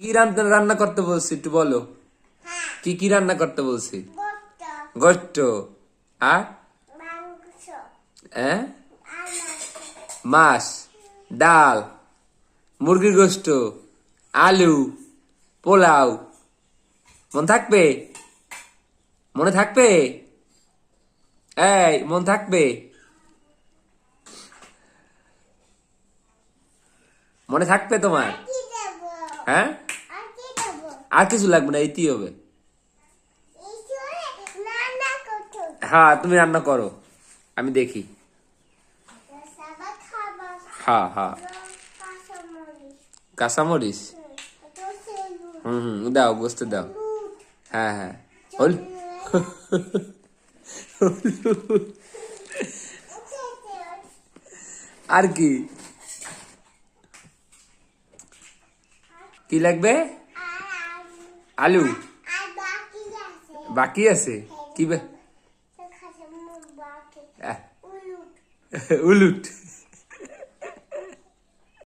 কি রান্না রান্না করতে বলছি একটু বলো। কি কি রান্না করতে বলছি? গোস্ত আর মাছ, ডাল, মুরগির গোস্ত, আলু, পোলাও। মনে থাকবে? মনে থাকবে? এই মন থাকবে? মনে থাকবে তোমার? হ্যাঁ, আর কিছু লাগবে না, এইটি হবে। হ্যাঁ, তুমি রান্না করো, আমি দেখি। হ্যাঁ হ্যাঁ, কাঁচামরিচ। দাও, গোস্ত দাও। হ্যাঁ হ্যাঁ, আর কি কি লাগবে? আলু বাকি আছে? কি উলুট।